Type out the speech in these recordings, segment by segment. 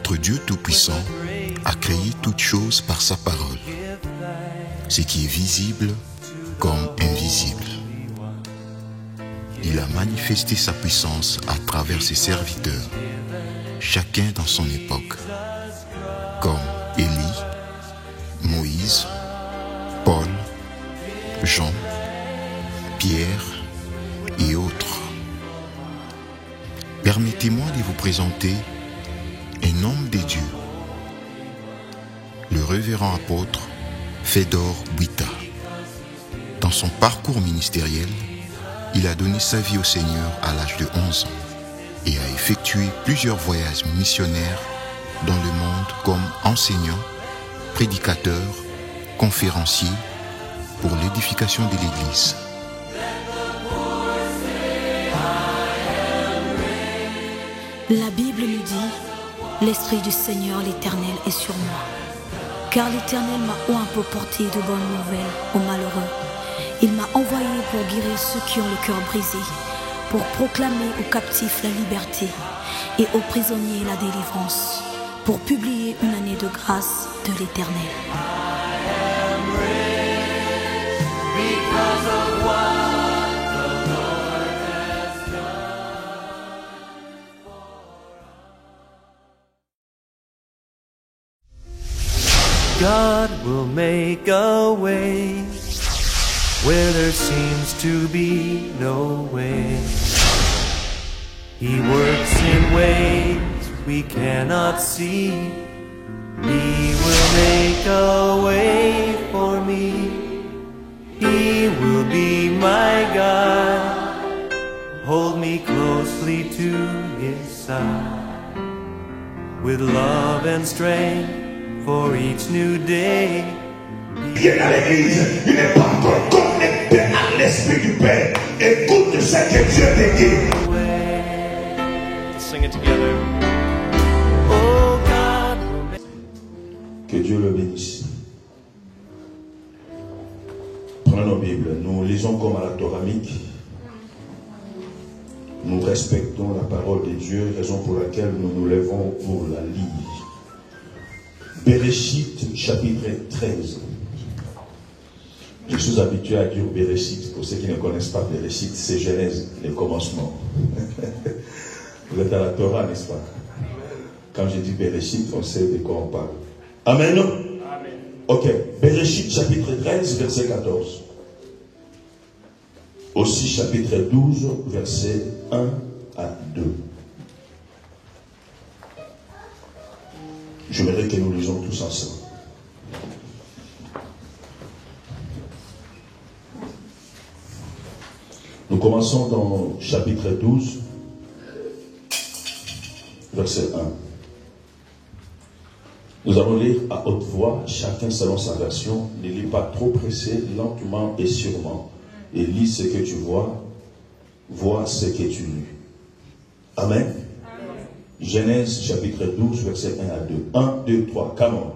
Notre Dieu Tout-Puissant a créé toutes choses par sa parole, ce qui est visible comme invisible. Il a manifesté sa puissance à travers ses serviteurs, chacun dans son époque, comme Élie, Moïse, Paul, Jean, Pierre et autres. Permettez-moi de vous présenter un homme de Dieu, le révérend apôtre Fedor Bwita. Dans son parcours ministériel, il a donné sa vie au Seigneur à l'âge de 11 ans et a effectué plusieurs voyages missionnaires dans le monde comme enseignant, prédicateur, conférencier pour l'édification de l'Église. La Bible nous dit, l'Esprit du Seigneur l'Éternel est sur moi, car l'Éternel m'a oint pour porter de bonnes nouvelles aux malheureux. Il m'a envoyé pour guérir ceux qui ont le cœur brisé, pour proclamer aux captifs la liberté et aux prisonniers la délivrance, pour publier une année de grâce de l'Éternel. God will make a way where there seems to be no way. He works in ways we cannot see. He will make a way for me. He will be my God. Hold me closely to His side with love and strength for each new day. Viens à l'église, il n'est pas encore connecté à l'Esprit du Père. Écoute ce que Dieu te dit. Sing it together. Oh God. Que Dieu le bénisse. Prenons nos Bibles, nous lisons comme à la Toramique. Nous respectons la parole de Dieu, raison pour laquelle nous nous levons pour la lire. Bereshit, chapitre 13. Je suis habitué à dire Bereshit. Pour ceux qui ne connaissent pas Bereshit, c'est Genèse, les commencements. Vous êtes à la Torah, n'est-ce pas? Quand je dis Bereshit, on sait de quoi on parle. Amen. Amen. Ok. Bereshit, chapitre 13, verset 14. Aussi, chapitre 12, verset 1 à 2. J'aimerais que nous lisions tous ensemble. Nous commençons dans chapitre 12, verset 1. Nous allons lire à haute voix, chacun selon sa version. Ne lis pas trop pressé, lentement et sûrement. Et lis ce que tu vois, vois ce que tu lis. Amen. Genèse chapitre 12, verset 1 à 2. 1, 2, 3, come on.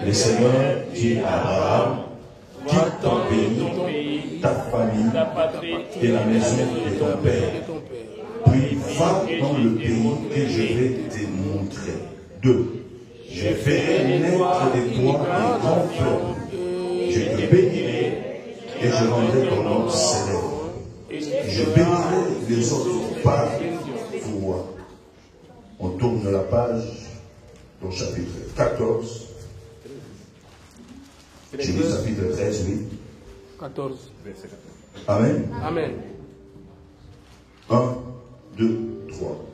Le Seigneur dit à Abraham, quitte ton pays, ta famille, et la maison de ton père. Puis va dans le pays que je vais te montrer. 2. Je ferai naître de toi un grand peuple. Je te bénirai et je rendrai ton nom célèbre. Je bénirai les autres par toi. On tourne la page au chapitre 14. J'ai lu chapitre 13, oui. 14. Amen. Amen. 1, 2, 3.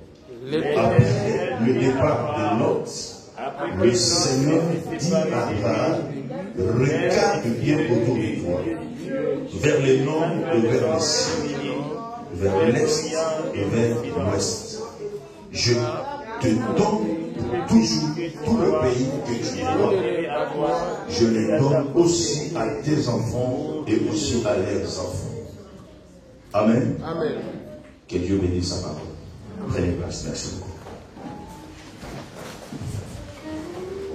Après le départ de Lot, le Seigneur dit à Abraham, regarde bien autour de toi, vers le nord et vers le sud, vers l'est et vers l'ouest. Je te donne toujours tout le pays que tu vois. Je le donne aussi à tes enfants et aussi à leurs enfants. Amen. Amen. Que Dieu bénisse sa parole. Prenez place, merci beaucoup.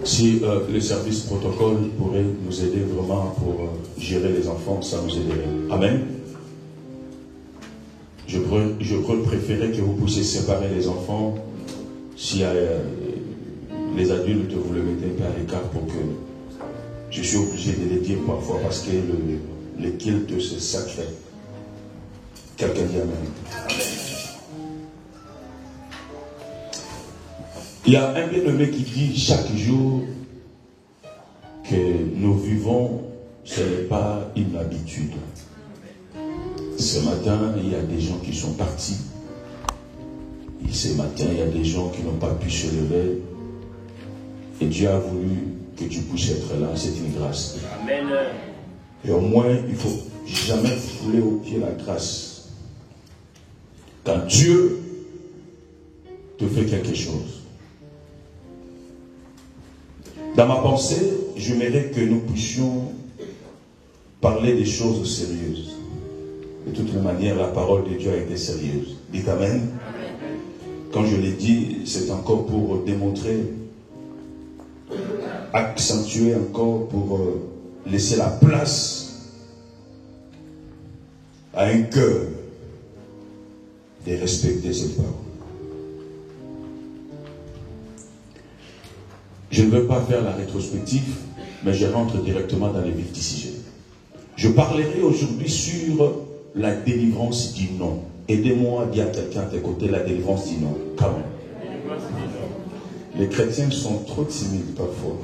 Si le service protocole pourrait nous aider vraiment pour gérer les enfants, ça nous aiderait. Amen. Je pourrais préférer que vous puissiez séparer les enfants s'il y a Les adultes, vous le mettez un peu à l'écart pour que je suis obligé de les dire parfois parce que le culte c'est sacré. Quelqu'un dit amen. Il y a un bien-aimé qui dit chaque jour que nous vivons, ce n'est pas une habitude. Ce matin, il y a des gens qui sont partis. Et ce matin, il y a des gens qui n'ont pas pu se lever. Et Dieu a voulu que tu puisses être là. C'est une grâce. Amen. Et au moins, il ne faut jamais fouler au pied la grâce. Quand Dieu te fait quelque chose. Dans ma pensée, j'aimerais que nous puissions parler des choses sérieuses. De toutes les manières, la parole de Dieu a été sérieuse. Dites amen. Amen. Quand je l'ai dit, c'est encore pour démontrer, accentuer encore, pour laisser la place à un cœur de respecter cette parole. Je ne veux pas faire la rétrospective, mais je rentre directement dans les vifs du sujet. Je parlerai aujourd'hui sur la délivrance du nom. Aidez-moi à dire à quelqu'un à tes côtés la délivrance du nom. Quand même. Les chrétiens sont trop timides parfois.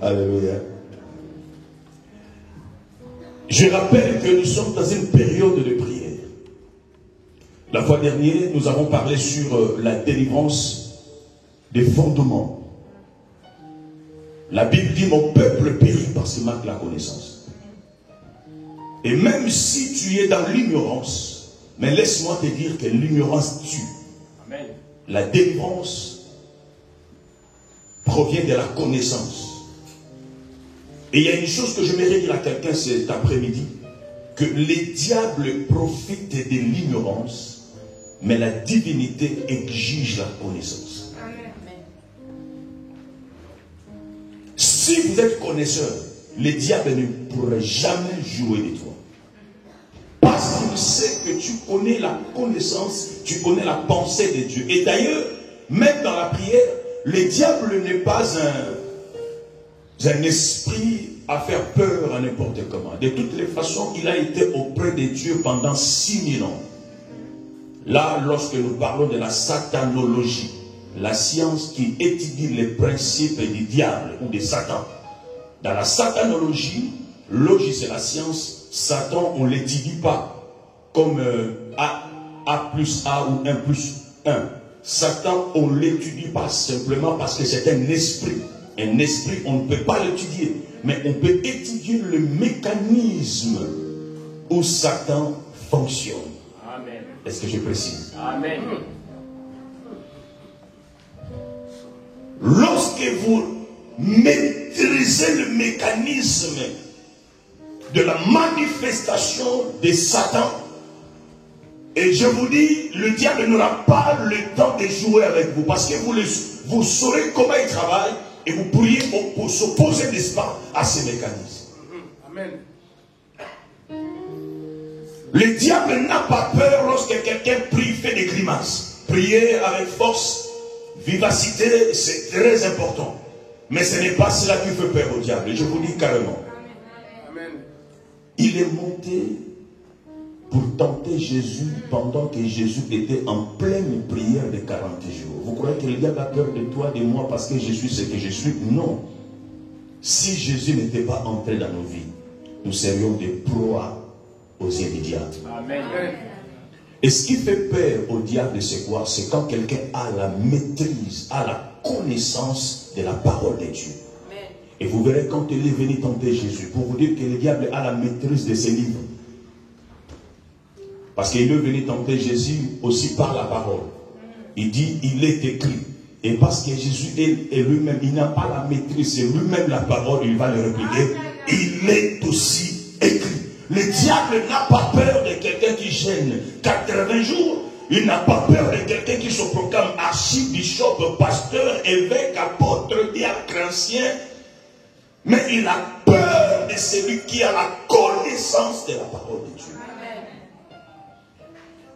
Alléluia. Je rappelle que nous sommes dans une période de prière. La fois dernière, nous avons parlé sur la délivrance des fondements. La Bible dit mon peuple périt parce qu'il manque la connaissance. Et même si tu es dans l'ignorance, mais laisse-moi te dire que l'ignorance tue. Amen. La délivrance provient de la connaissance. Et il y a une chose que je j'aimerais dire à quelqu'un cet après-midi, que les diables profitent de l'ignorance, mais la divinité exige la connaissance. Si vous êtes connaisseur, les diables ne pourraient jamais jouer de toi. Parce qu'il sait que tu connais la connaissance, tu connais la pensée de Dieu. Et d'ailleurs, même dans la prière, le diable n'est pas un esprit à faire peur à n'importe comment. De toutes les façons, il a été auprès de Dieu pendant 6000 ans. Là, lorsque nous parlons de la satanologie, la science qui étudie les principes du diable ou de Satan. Dans la satanologie, logie c'est la science, Satan on ne l'étudie pas comme A plus A ou 1 plus 1. Satan on ne l'étudie pas simplement parce que c'est un esprit. Un esprit on ne peut pas l'étudier, mais on peut étudier le mécanisme où Satan fonctionne. Amen. Est-ce que je précise? Amen. Lorsque vous maîtrisez le mécanisme de la manifestation de Satan, et je vous dis, le diable n'aura pas le temps de jouer avec vous, parce que vous saurez comment il travaille, et vous pourriez s'opposer, n'est-ce pas, à ces mécanismes. Amen. Le diable n'a pas peur lorsque quelqu'un prie, fait des grimaces. Prier avec force, vivacité, c'est très important. Mais ce n'est pas cela qui fait peur au diable. Je vous dis carrément. Amen. Il est monté pour tenter Jésus pendant que Jésus était en pleine prière de 40 jours. Vous croyez que le diable a peur de toi, de moi, parce que je suis ce que je suis? Non. Si Jésus n'était pas entré dans nos vies, nous serions des proies aux yeux du diable. Amen. Et ce qui fait peur au diable, c'est quoi? C'est quand quelqu'un a la maîtrise, a la connaissance de la parole de Dieu. Amen. Et vous verrez quand il est venu tenter Jésus, pour vous dire que le diable a la maîtrise de ses livres. Parce qu'il est venu tenter Jésus aussi par la parole. Il dit, il est écrit. Et parce que Jésus est lui-même, il n'a pas la maîtrise, c'est lui-même la parole, il va le répliquer. Il est aussi écrit. Le diable n'a pas peur de quelqu'un qui gêne 80 jours. Il n'a pas peur de quelqu'un qui se proclame archibishop, pasteur, évêque, apôtre, diacre, ancien. Mais il a peur de celui qui a la connaissance de la parole de Dieu.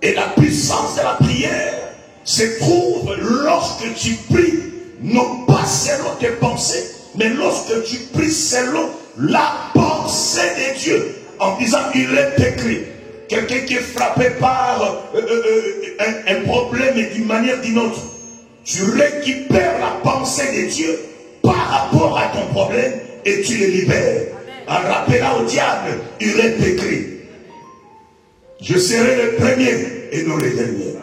Et la puissance de la prière se trouve lorsque tu pries, non pas selon tes pensées, mais lorsque tu pries selon la pensée de Dieu, en disant il est écrit. Quelqu'un qui est frappé par un problème d'une manière ou d'une autre, tu récupères la pensée de Dieu par rapport à ton problème et tu le libères. En rappelant au diable, il est écrit. Je serai le premier et non le dernier.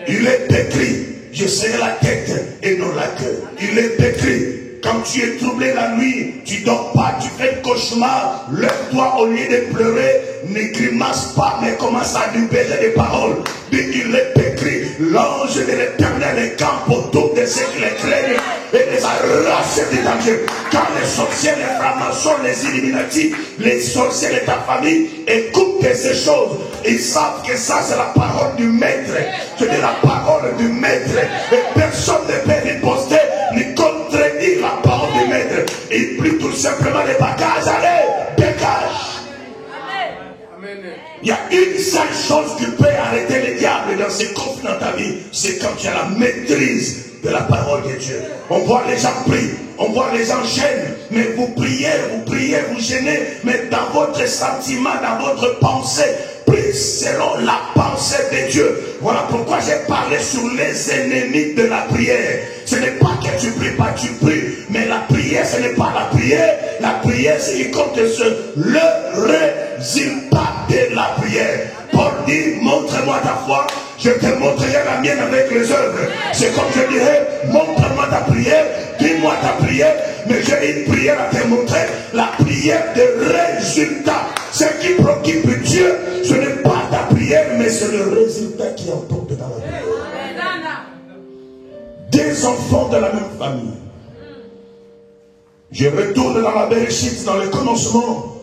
Il est écrit. Je serai la tête et non la queue. Il est écrit. Quand tu es troublé la nuit, tu dors pas, tu fais le cauchemar, lève-toi au lieu de pleurer, ne grimace pas, mais commence à libérer des paroles. Il est écrit, l'ange de l'Éternel campe autour de ceux qui les craignent et les arrache des dangers. Quand les sorciers, les francs-maçons, les Illuminati, les sorciers de ta famille écoutent ces choses, ils savent que ça c'est la parole du maître. C'est de la parole du maître. Et personne ne peut riposter ni contredire la parole du maître. Il plie tout simplement les bagages. Allez, dégage. Il y a une seule chose qui peut arrêter le diable dans ses conflits dans ta vie, c'est quand tu as la maîtrise de la parole de Dieu. On voit les gens prient, on voit les gens gênent, mais vous priez, vous gênez, mais dans votre sentiment, dans votre pensée, prie selon la pensée de Dieu. Voilà pourquoi j'ai parlé sur les ennemis de la prière. Ce n'est pas que tu pries pas, tu pries, mais la prière, ce n'est pas la prière. La prière, c'est qui compte le résultat de la prière. Paul dit, montre-moi ta foi, je te montrerai la mienne avec les œuvres. C'est comme je dirais, montre-moi ta prière, dis-moi ta prière, mais j'ai une prière à te montrer, la prière de résultat. Ce qui préoccupe Dieu, ce n'est pas ta prière, mais c'est le résultat qui importe dans la prière. Des enfants de la même famille. Je retourne dans la Bereshit, dans le commencement.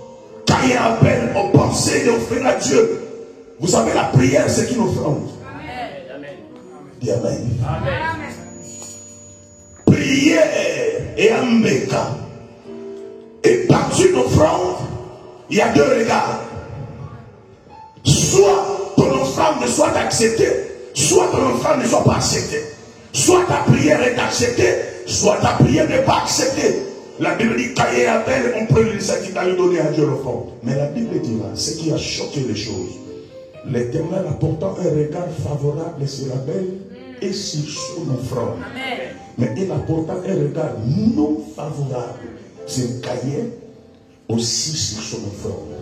Caïn appelle aux pensées d'offrir à Dieu. Vous savez, la prière, c'est une offrande. Dis Amen. Amen. Prière et un méca. Et par une offrande, il y a deux regards. Soit ton offrande soit acceptée, soit ton offrande ne soit pas acceptée. Soit ta prière est acceptée, soit ta prière n'est pas acceptée. La Bible dit Caïn et Abel ont pris l'initiative d'aller donner à Dieu l'offrande. Mais la Bible dit là, ce qui a choqué les choses, l'Éternel apportant un regard favorable sur Abel et sur son offrande. Mais il apporta un regard non favorable sur Caïn aussi sur son offrande.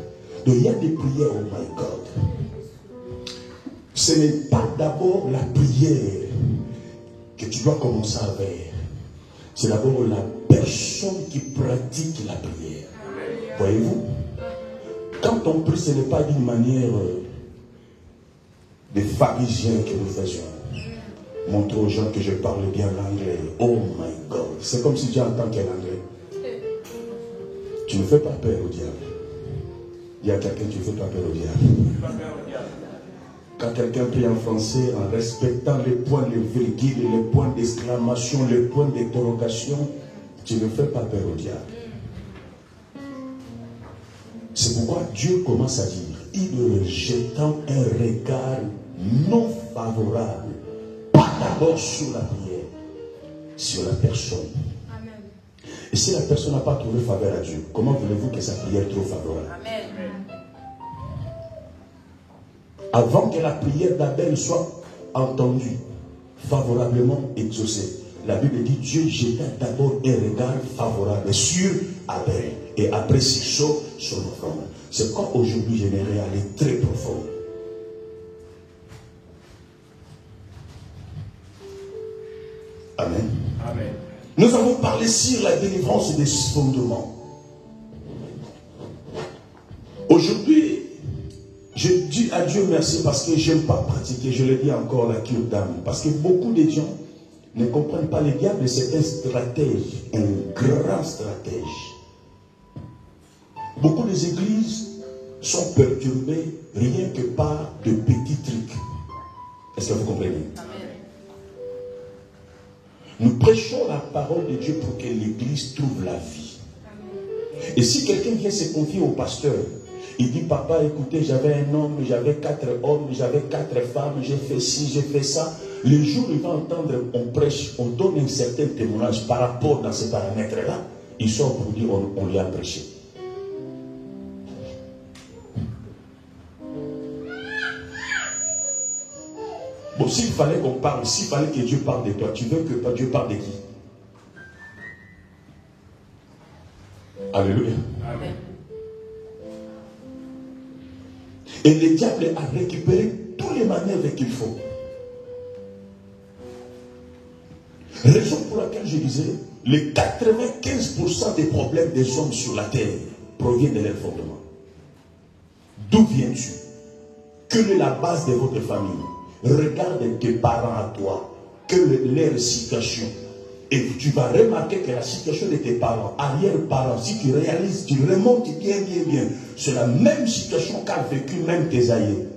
Donc il y a des prières, oh my God. Ce n'est pas d'abord la prière que tu dois commencer avec. C'est d'abord la personne qui pratique la prière. Voyez-vous? Quand on prie, ce n'est pas d'une manière des pharisiens que nous faisions. Montre aux gens que je parle bien l'anglais. Oh my God. C'est comme si tu entends quel anglais. Tu ne fais pas peur au diable. Il y a quelqu'un qui ne fait pas peur au diable. Quand quelqu'un prie en français, en respectant les points de virgule, les points d'exclamation, les points d'interrogation, tu ne fais pas peur au diable. C'est pourquoi Dieu commence à dire, il jetant un regard non favorable, pas d'abord sur la prière, sur la personne. Amen. Et si la personne n'a pas trouvé faveur à Dieu, comment voulez-vous que sa prière trouve favorable? Amen. Avant que la prière d'Abel soit entendue, favorablement exaucée, la Bible dit Dieu jeta d'abord un regard favorable sur Abel et après sur son offrande. C'est quoi aujourd'hui j'aimerais aller très profond. Amen. Amen. Nous avons parlé sur la délivrance des fondements. Aujourd'hui, je dis à Dieu merci parce que je n'aime pas pratiquer, je le dis encore, la cure d'âme. Parce que beaucoup de gens ne comprennent pas le diable, c'est un stratège, un grand stratège. Beaucoup des églises sont perturbées rien que par de petits trucs. Est-ce que vous comprenez? Amen. Nous prêchons la parole de Dieu pour que l'église trouve la vie. Et si quelqu'un vient se confier au pasteur, Il dit, papa, écoutez, j'avais un homme, j'avais 4 hommes, j'avais 4 femmes, j'ai fait ci, j'ai fait ça. Le jour où il va entendre, on prêche, on donne un certain témoignage par rapport dans ces paramètres-là, il sort pour dire, on lui a prêché. Bon, s'il fallait qu'on parle, s'il fallait que Dieu parle de toi, tu veux que Dieu parle de qui? Alléluia. Amen. Et le diable a récupéré tous les manœuvres qu'il faut. Raison pour laquelle je disais, les 95% des problèmes des hommes sur la terre proviennent de leur fondement. D'où viens-tu? Quelle est la base de votre famille? Regarde tes parents à toi. Quelle est leur situation? Et tu vas remarquer que la situation de tes parents, arrière-parents, si tu réalises, tu remontes bien, c'est la même situation qu'a vécu même tes aïeux.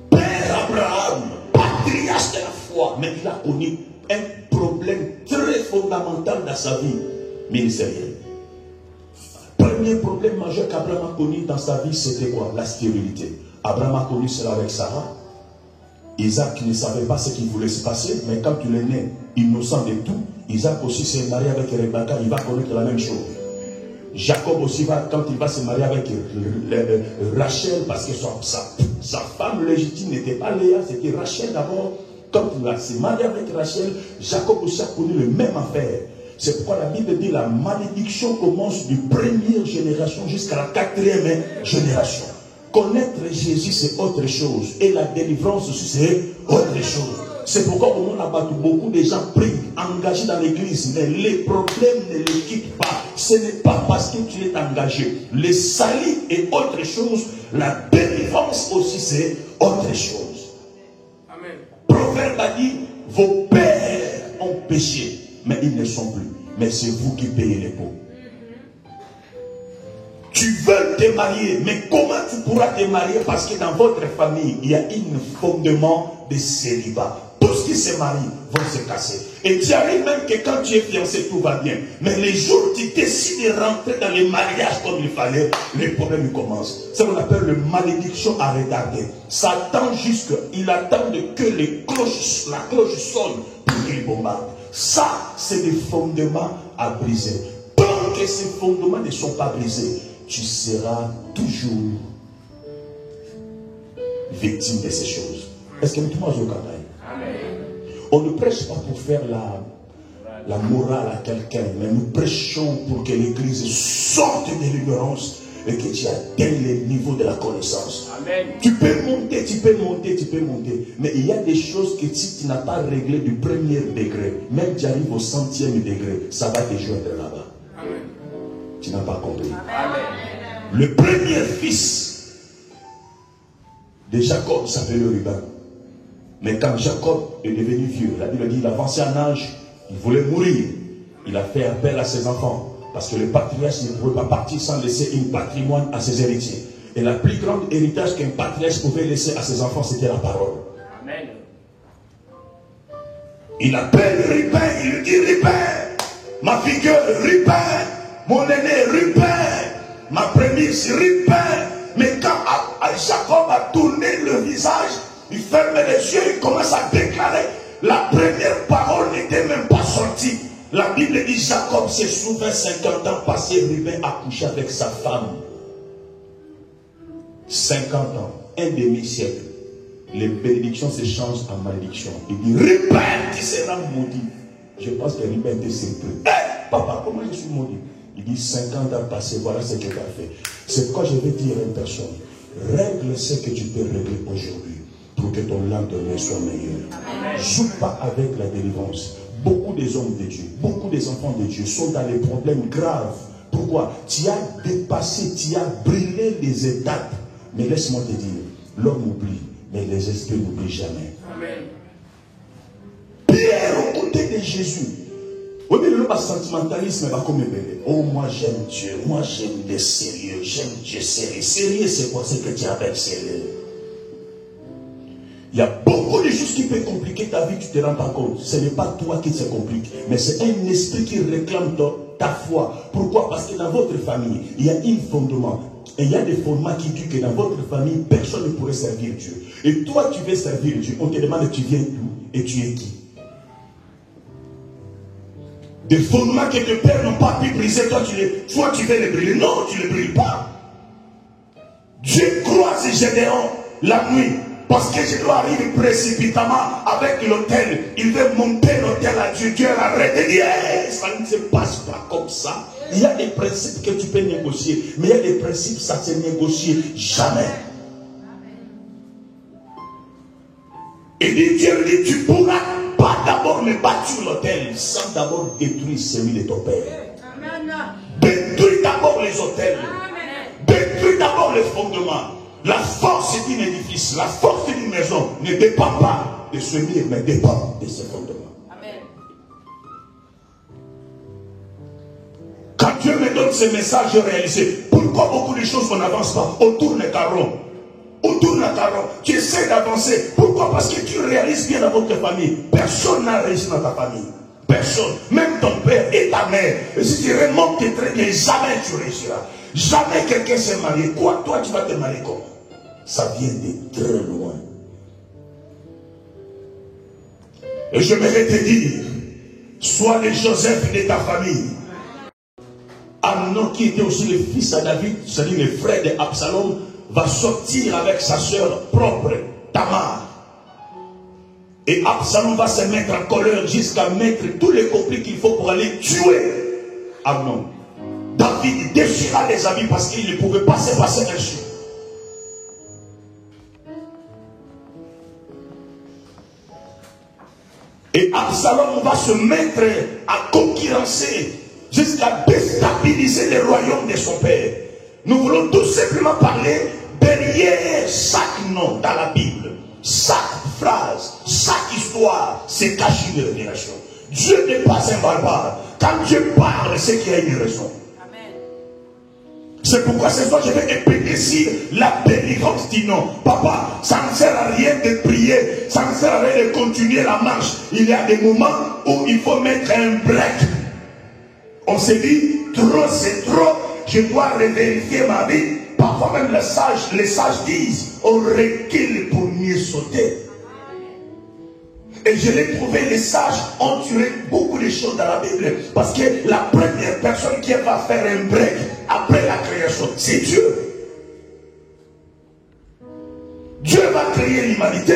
Père Abraham, patriarche de la foi, mais il a connu un problème très fondamental dans sa vie ministérielle. Premier problème majeur qu'Abraham a connu dans sa vie, c'était quoi? La stérilité. Abraham a connu cela avec Sarah. Isaac ne savait pas ce qui voulait se passer, mais quand il est né, innocent de tout, Isaac aussi s'est marié avec Rebecca, il va connaître la même chose. Jacob aussi, quand il va se marier avec Rachel, parce que sa femme légitime n'était pas Léa, c'était Rachel d'abord. Quand il va se marier avec Rachel, Jacob aussi a connu le même affaire. C'est pourquoi la Bible dit la malédiction commence du première génération jusqu'à la 4e génération. Connaître Jésus, c'est autre chose. Et la délivrance aussi, c'est autre chose. C'est pourquoi au moment là-bas, beaucoup de gens prient, engagés dans l'église, mais les problèmes ne les quittent pas. Ce n'est pas parce que tu es engagé. Le salut est autre chose. La délivrance aussi, c'est autre chose. Amen. Proverbe a dit, vos pères ont péché, mais ils ne sont plus. Mais c'est vous qui payez les pots. Tu veux te marier, mais comment tu pourras te marier? Parce que dans votre famille, il y a un fondement de célibat. Tous qui se marient vont se casser. Et tu arrives même que quand tu es fiancé, tout va bien. Mais les jours où tu décides de rentrer dans les mariages comme il fallait, les problèmes commencent. Ça qu'on appelle le malédiction à retarder. Ça attend il attend que la cloche sonne pour qu'il bombarde. Ça, c'est des fondements à briser. Tant que ces fondements ne sont pas brisés, tu seras toujours victime de ces choses. Est-ce que tout le monde est au Amen. On ne prêche pas pour faire la morale à quelqu'un, mais nous prêchons pour que l'église sorte de l'ignorance et que tu atteignes le niveau de la connaissance. Amen. Tu peux monter, mais il y a des choses que si tu n'as pas réglé du premier degré, même tu arrives au 100e degré, ça va te joindre là-bas. Amen. Tu n'as pas compris. Amen. Le premier fils de Jacob s'appelait Ruben. Mais quand Jacob est devenu vieux, la Bible dit qu'il avançait en âge, il voulait mourir. Il a fait appel à ses enfants. Parce que le patriarche ne pouvait pas partir sans laisser un patrimoine à ses héritiers. Et la plus grande héritage qu'un patriarche pouvait laisser à ses enfants, c'était la parole. Amen. Il appelle Ruben, il lui dit Ruben, ma figure Ruben, mon aîné Ruben, ma prémisse Ruben. Mais quand Jacob a tourné le visage, il ferme les yeux, il commence à déclarer. La première parole n'était même pas sortie. La Bible dit Jacob s'est souvenu 50 ans passé, Ruben a couché avec sa femme. 50 ans, un demi-siècle. Les bénédictions se changent en malédiction. Il dit Ruben, tu seras maudit. Je pense que Ruben était surpris. Hey, papa, comment je suis maudit? Il dit 50 ans passés, voilà ce que tu as fait. C'est pourquoi je vais dire à une personne, règle ce que tu peux régler aujourd'hui pour que ton lendemain soit meilleur. Joue pas avec la délivrance. Beaucoup des hommes de Dieu, beaucoup des enfants de Dieu sont dans des problèmes graves. Pourquoi? Tu as dépassé, tu as brûlé les étapes. Mais laisse-moi te dire, l'homme oublie, mais les esprits n'oublient jamais. Amen. Pierre aux côtés de Jésus. Oui, mais le sentimentalisme va comme bébé. Oh, moi j'aime Dieu, moi j'aime les sérieux, j'aime Dieu sérieux. Sérieux, c'est quoi? C'est que tu appelles sérieux. Il y a beaucoup de choses qui peuvent compliquer ta vie, tu ne te rends pas compte. Ce n'est pas toi qui te complique, mais c'est un esprit qui réclame ta foi. Pourquoi? Parce que dans votre famille, il y a un fondement. Et il y a des fondements qui disent que dans votre famille, personne ne pourrait servir Dieu. Et toi, tu veux servir Dieu. On te demande, tu viens d'où et tu es qui? Des fondements que tes pères n'ont pas pu briser, toi tu veux les briser. Non, tu ne les brises pas. Dieu croise Gédéon la nuit. Parce que Gédéon arrive précipitamment avec l'autel. Il veut monter l'autel à Dieu. Dieu l'arrête et dit, ça ne se passe pas comme ça. Il y a des principes que tu peux négocier. Mais il y a des principes, ça ne se négocie jamais. Et Dieu dit, tu ne pourras pas d'abord me battre sur l'autel sans d'abord détruire celui de ton père. Détruis d'abord les autels. Détruis d'abord les fondements. La force d'un édifice, la force d'une maison ne dépend pas de ce mur, mais dépend de ses fondements. Quand Dieu me donne ce message, je réalise pourquoi beaucoup de choses qu'on n'avance pas. On tourne carreau. On tourne à carreau. Tu essaies d'avancer. Pourquoi? Parce que tu réalises bien dans votre famille. Personne n'a réussi dans ta famille. Personne. Même ton père et ta mère. Et si tu remontes très bien, jamais tu réussiras. Jamais quelqu'un s'est marié. Quoi? Toi, tu vas te marier comment? Ça vient de très loin. Et je vais te dire, sois le Joseph de ta famille. Amnon, qui était aussi le fils à David, c'est-à-dire le frère d'Absalom, va sortir avec sa soeur propre, Tamar. Et Absalom va se mettre en colère jusqu'à mettre tous les conflits qu'il faut pour aller tuer Amnon. David déchira les habits parce qu'il ne pouvait pas se passer quelque chose. Et Absalom va se mettre à concurrencer jusqu'à déstabiliser le royaume de son père. Nous voulons tout simplement parler derrière chaque nom dans la Bible, chaque phrase, chaque histoire, se cache une révélation. Dieu n'est pas un barbare. Quand Dieu parle, c'est qu'il y a une raison. C'est pourquoi ce soir je vais répéter ici la délivrance du nom. Papa, ça ne sert à rien de prier, ça ne sert à rien de continuer la marche. Il y a des moments où il faut mettre un break. On se dit, trop c'est trop, je dois revérifier ma vie. Parfois même les sages disent, on recule pour mieux sauter. Et je l'ai trouvé, les sages ont tué beaucoup de choses dans la Bible. Parce que la première personne qui va faire un break après la création, c'est Dieu. Dieu va créer l'humanité.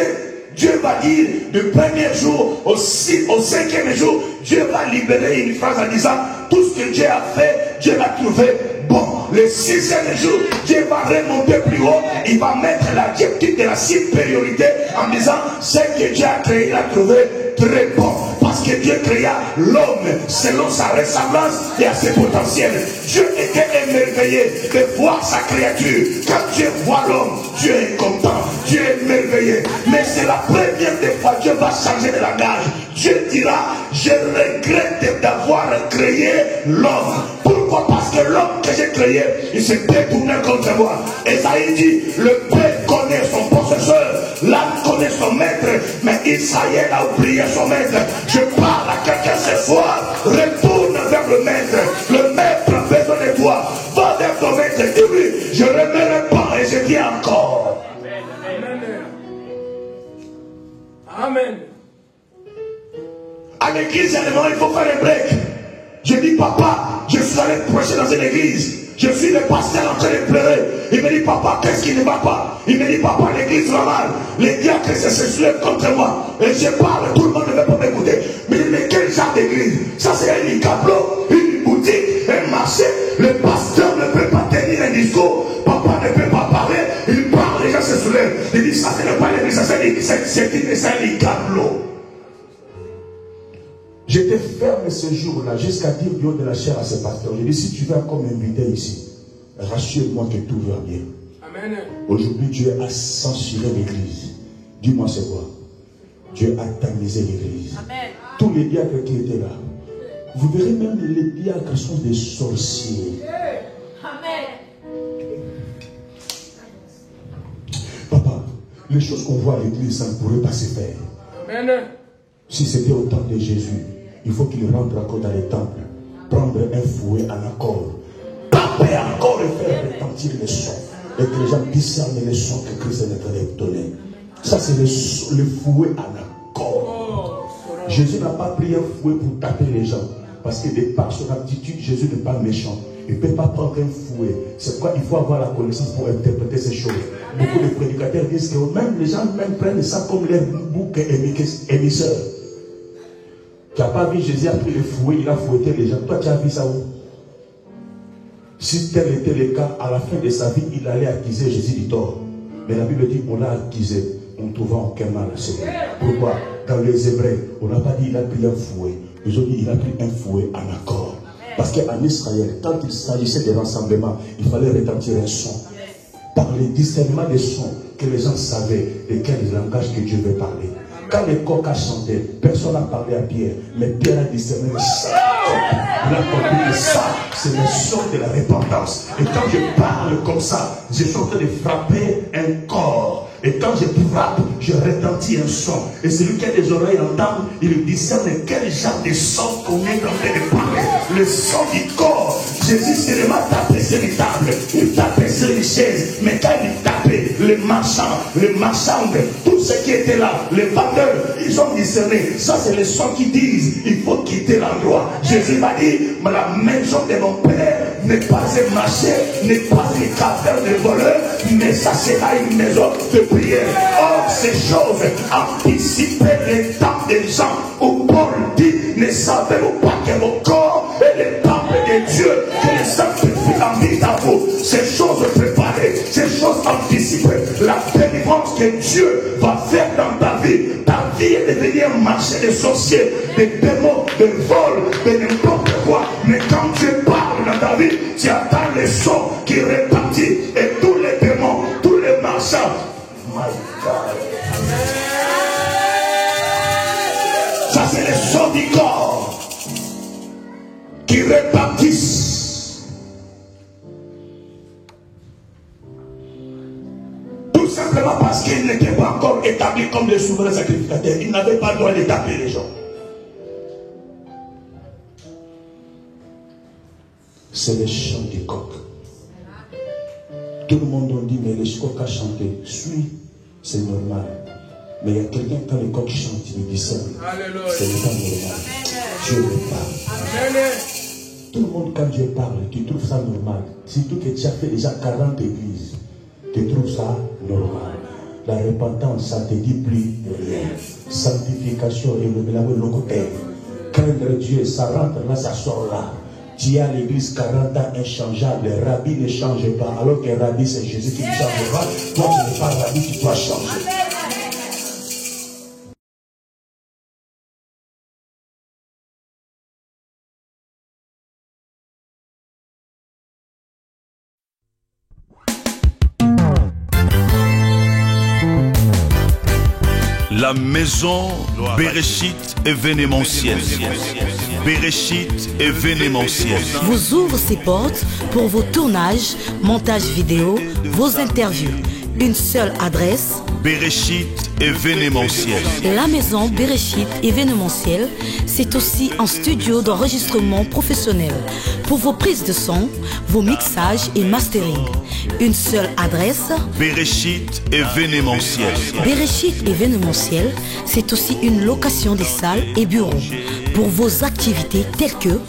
Dieu va dire, du premier jour au cinquième jour, Dieu va libérer une phrase en disant, tout ce que Dieu a fait, Dieu l'a trouvé bon. Le sixième jour, Dieu va remonter plus haut, il va mettre l'adjectif de la supériorité en disant, ce que Dieu a créé, il a trouvé très bon. Parce que Dieu créa l'homme selon sa ressemblance et à ses potentiels. Dieu était émerveillé de voir sa créature. Quand Dieu voit l'homme, Dieu est content, Dieu est émerveillé. Mais c'est la première des fois Dieu va changer de langage. Dieu dira, je regrette d'avoir créé l'homme. Pourquoi? Parce que l'homme que j'ai créé, il s'est détourné contre moi. Esaïe dit, le père connaît son possesseur, l'âme connaît son maître, mais Israël a oublié son maître. Je parle à quelqu'un ce soir, retourne vers le maître. Le maître a besoin de toi. Va vers ton maître, dis-lui, je ne remettrai pas et je viens encore. Amen. À l'église, il faut faire un break. Je dis, papa, je suis allé prêcher dans une église. Je suis le pasteur en train de pleurer. Il me dit, papa, qu'est-ce qui ne va pas? Il me dit, papa, l'église va mal. Les diacres se soulèvent contre moi. Et je parle, tout le monde ne veut pas m'écouter. Mais quel genre d'église? Ça, c'est un tableau, une boutique, un marché. Le pasteur ne peut pas tenir un discours. Papa ne peut pas parler. Il parle, les gens se soulèvent. Il dit, ça, ce n'est pas l'église, c'est un tableau. J'étais ferme ce jour-là jusqu'à dire du haut de la chair à ce pasteur. J'ai dit, si tu veux encore m'inviter ici, rassure-moi que tout va bien. Amen. Aujourd'hui, Dieu a censuré l'église. Dis-moi c'est quoi? Dieu a tamisé l'église. Tous les diacres qui étaient là, vous verrez même les diacres sont des sorciers. Amen. Papa, les choses qu'on voit à l'église, ça ne pourrait pas se faire. Amen. Si c'était au temps de Jésus, il faut qu'il rentre encore dans les temples, prendre prendre un fouet en accord. Taper encore et faire retentir les sons. Et que les gens discernent les sons que Christ est en train de donner. Ça, c'est le fouet en accord. Jésus n'a pas pris un fouet pour taper les gens. Parce que de par son attitude, Jésus n'est pas méchant. Il ne peut pas prendre un fouet. C'est pourquoi il faut avoir la connaissance pour interpréter ces choses. Beaucoup de prédicateurs disent que même les gens prennent ça comme leur bouc émisseur. Tu n'as pas vu Jésus a pris le fouet, il a fouetté les gens. Toi, tu as vu ça où? Si tel était le cas, à la fin de sa vie, il allait accuser Jésus du tort. Mais la Bible dit on l'a accusé. On ne trouvera aucun mal à ce moment. Pourquoi? Dans les Hébreux, on n'a pas dit il a pris un fouet. Ils ont dit il a pris un fouet en accord. Parce qu'en Israël, quand il s'agissait des rassemblements, il fallait retentir un son. Par le discernement des sons, que les gens savaient de quel langage que Dieu veut parler. Quand le coq a chanté, personne n'a parlé à Pierre, mais Pierre a discerné le ça. Il a compris que ça, c'est le son de la repentance. Et quand je parle comme ça, je suis en train de frapper un corps. Et quand je frappe, je retentis un son. Et celui qui a des oreilles entend, il discerne quel genre de son qu'on est en train de parler. Le son du corps. Jésus seulement tapait sur les tables, il tapait sur les chaises. Mais quand il tapait, les marchands, tous ceux qui étaient là, les vendeurs, ils ont discerné. Ça, c'est les sons qui disent il faut quitter l'endroit. Jésus m'a dit la maison de mon Père n'est pas un marché, n'est pas une caverne de voleurs, mais ça sera une maison de prière. Or, ces choses anticipaient les temps des gens où Paul dit ne savez-vous pas que vos corps est le temple de Dieu, que les sanctifie en vie à vous. Ces choses préparées, ces choses anticipées, la délivrance que Dieu va faire dans ta vie est devenue un marché de sorciers, de démons, de vols, de n'importe quoi. Mais quand Dieu parle dans ta vie, tu attends les sons qui répartissent et tous les démons, tous les marchands. My God. Ça, c'est les sons du corps qui répartissent. Tout simplement parce qu'ils n'étaient pas encore établis comme des souverains sacrificateurs. Ils n'avaient pas le droit de taper les gens. C'est le chant du coq. Tout le monde a dit, mais le coq a chanté. Suis, c'est normal. Mais il y a quelqu'un, quand le coq chante, il discerne. C'est pas normal. Dieu le parle. Tout le monde, quand Dieu parle, tu trouves ça normal. Surtout que tu as fait déjà 40 églises. Tu trouves ça normal. La repentance, ça ne te dit plus rien. Sanctification et le côté. Craindre Dieu, ça rentre là, ça sort là. Tu es à l'église 40 ans inchangeable. Le rabbi ne change pas. Alors que le rabbi, c'est Jésus qui ne change pas. Toi, tu n'es pas rabbi, tu dois changer. La maison Bereshit événementielle. Bereshit événementielle. Vous ouvre ses portes pour vos tournages, montages vidéo, vos interviews. Une seule adresse. Bereshit événementiel. La maison Bereshit événementiel, c'est aussi un studio d'enregistrement professionnel pour vos prises de son, vos mixages et mastering. Une seule adresse. Bereshit événementiel. Bereshit événementiel, c'est aussi une location des salles et bureaux pour vos activités telles que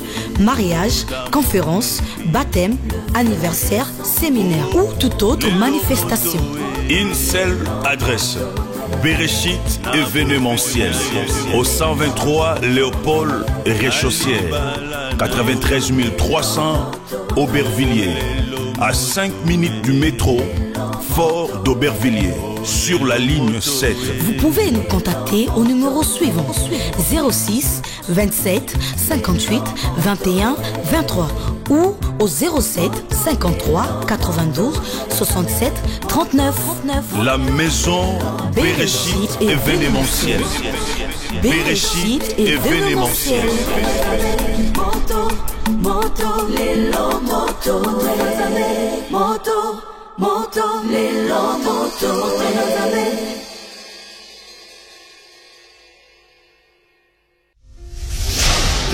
mariage, conférences, baptême, anniversaire, séminaire ou toute autre manifestation. Une seule adresse. Bereshit événementiel. Au 123 Léopold Réchaussière. 93 300 Aubervilliers. À 5 minutes du métro Fort d'Aubervilliers. Sur la ligne 7. Vous pouvez nous contacter au numéro suivant 06 27 58 21 23 ou au 07 53 92 67 39. La maison Bereshit événementiel. Bereshit événementiel. Moto, lelo, moto, lelo, moto,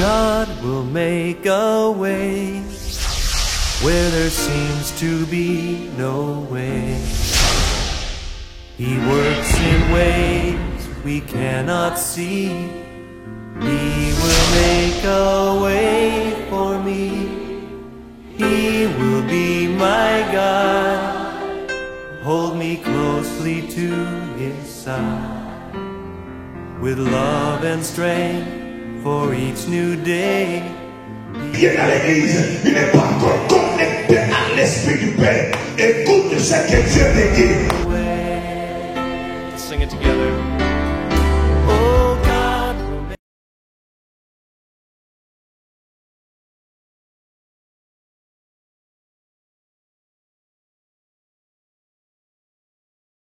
God will make a way where there seems to be no way. He works in ways we cannot see. He will make a way for me. He will be my God. Hold me closely to His side. With love and strength for each new day. Viens à l'église, il n'est pas encore connecté à l'esprit du Père. Écoute ce que Dieu te dit. Sing it together.